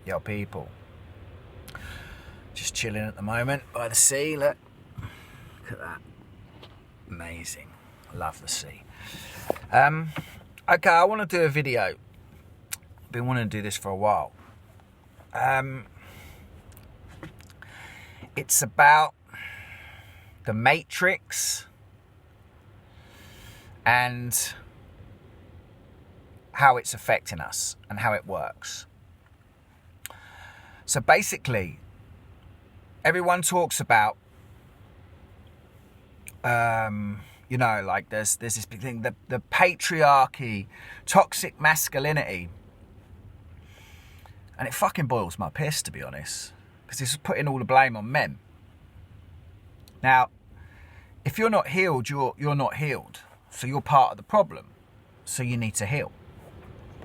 Yo, people. Just chilling at the moment by the sea. Look at that. Amazing. Love the sea. Okay, I want to do a video. I've been wanting to do this for a while. It's about the Matrix and how it's affecting us and how it works. So basically, everyone talks about, like there's this big thing, the patriarchy, toxic masculinity. And it fucking boils my piss, to be honest, because it's putting all the blame on men. Now, if you're not healed, you're not healed. So you're part of the problem. So you need to heal.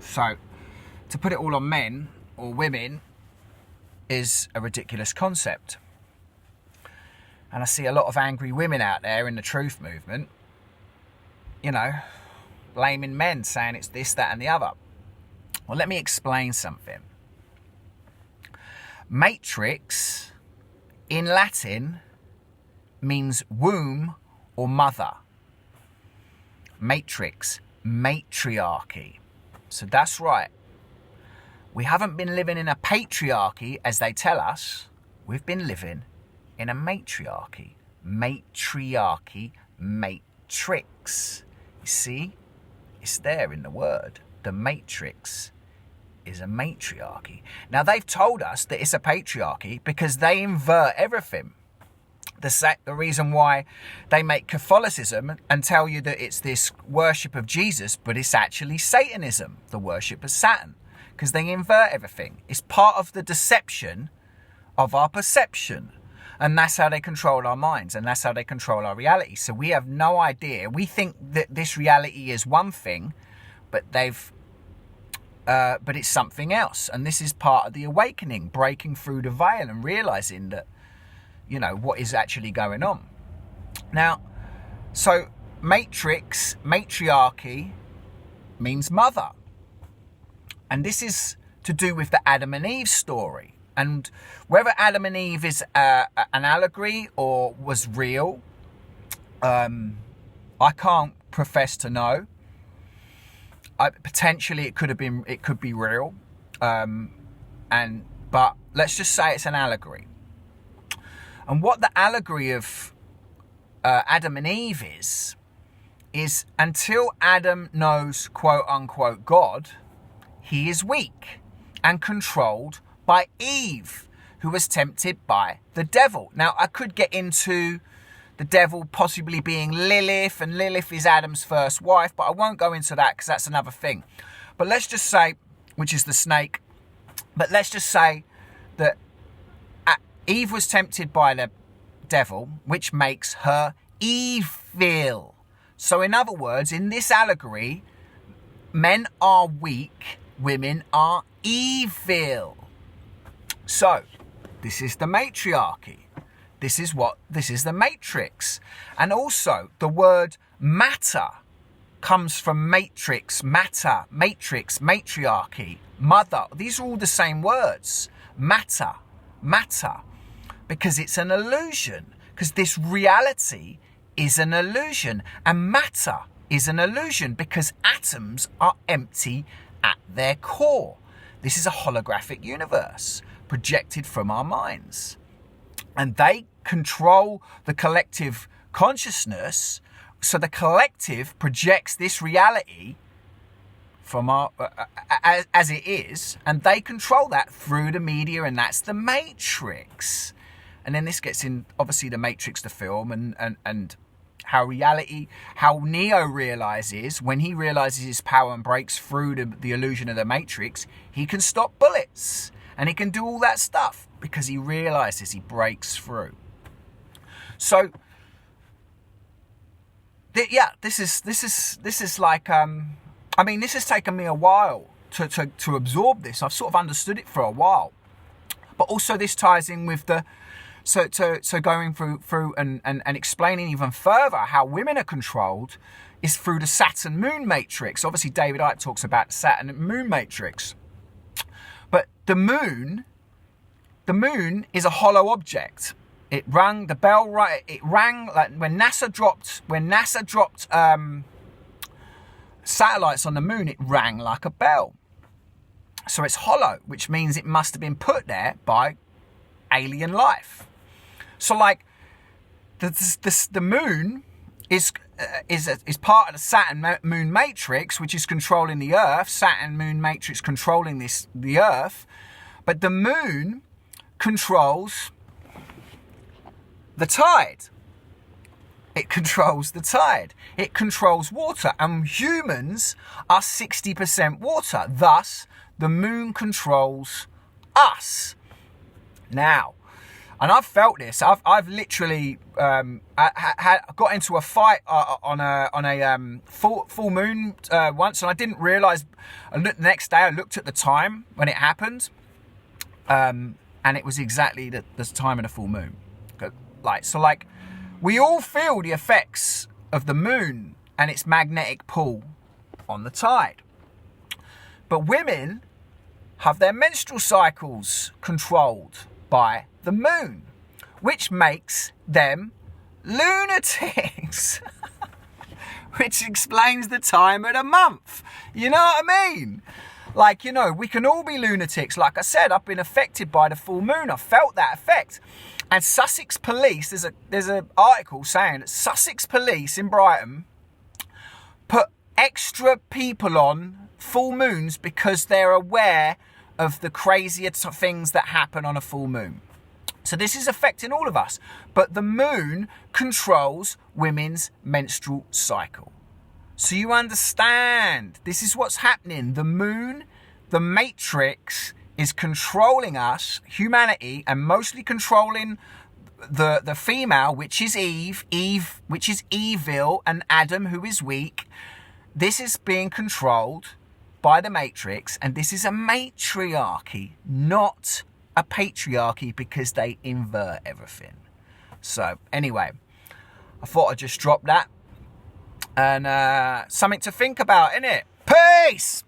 So to put it all on men or women is a ridiculous concept. And I see a lot of angry women out there in the truth movement, blaming men, saying it's this, that, and the other. Well, let me explain something. Matrix, in Latin, means womb or mother. Matrix, matriarchy. So that's right. We haven't been living in a patriarchy, as they tell us. We've been living in a matriarchy. Matriarchy, matrix. You see? It's there in the word. The matrix is a matriarchy. Now, they've told us that it's a patriarchy because they invert everything. The reason why they make Catholicism and tell you that it's this worship of Jesus, but it's actually Satanism, the worship of Saturn, because they invert everything. It's part of the deception of our perception. And that's how they control our minds, and that's how they control our reality. So we have no idea. We think that this reality is one thing, but but it's something else. And this is part of the awakening, breaking through the veil and realizing that, what is actually going on. Now, so matrix, matriarchy means mother. And this is to do with the Adam and Eve story. And whether Adam and Eve is an allegory or was real, I can't profess to know. Potentially it could be real. But let's just say it's an allegory. And what the allegory of Adam and Eve is until Adam knows, quote unquote, God, he is weak and controlled by Eve, who was tempted by the devil. Now, I could get into the devil possibly being Lilith, and Lilith is Adam's first wife, but I won't go into that because that's another thing. But let's just say, which is the snake, but let's just say that Eve was tempted by the devil, which makes her evil. So in other words, in this allegory, men are weak, women are evil. So, this is the matriarchy. This is the matrix. And also, the word matter comes from matrix, matter, matrix, matriarchy, mother. These are all the same words. Matter. Because it's an illusion. Because this reality is an illusion. And matter is an illusion because atoms are empty at their core. This is a holographic universe projected from our minds. And they control the collective consciousness. So the collective projects this reality from our as it is, and they control that through the media, and that's the Matrix. And then this gets in, obviously, the Matrix, the film, and how Neo realizes, when he realizes his power and breaks through the illusion of the Matrix, he can stop bullets. And he can do all that stuff because he realizes he breaks through. So, this is like, this has taken me a while to absorb this. I've sort of understood it for a while. But also this ties in with so going through and explaining even further how women are controlled is through the Saturn Moon Matrix. Obviously, David Icke talks about the Saturn Moon Matrix. But the moon is a hollow object. It rang the bell, right? It rang like when NASA dropped satellites on the moon, it rang like a bell. So it's hollow, which means it must have been put there by alien life. So like the moon is part of the Saturn Moon Matrix, which is controlling the Earth. Saturn Moon Matrix controlling the Earth, but the moon controls the tide. It controls the tide. It controls water, and humans are 60% water. Thus, the moon controls us. Now, and I've felt this. I've literally got into a fight on a full moon once, and I didn't realise. The next day, I looked at the time when it happened, and it was exactly the time of the full moon. Like, we all feel the effects of the moon and its magnetic pull on the tide. But women have their menstrual cycles controlled by the moon, which makes them lunatics. Which explains the time of the month. You know what I mean? Like, you know, we can all be lunatics. Like I said, I've been affected by the full moon. I felt that effect. And Sussex police, there's an article saying that Sussex police in Brighton put extra people on full moons because they're aware of the crazier things that happen on a full moon. So this is affecting all of us. But the moon controls women's menstrual cycle. So you understand, this is what's happening. The moon, the matrix, is controlling us, humanity, and mostly controlling the female, which is Eve, which is evil, and Adam, who is weak. This is being controlled by the matrix, and this is a matriarchy, not a patriarchy, because they invert everything. So anyway, I thought I'd just drop that, and something to think about, innit? Peace!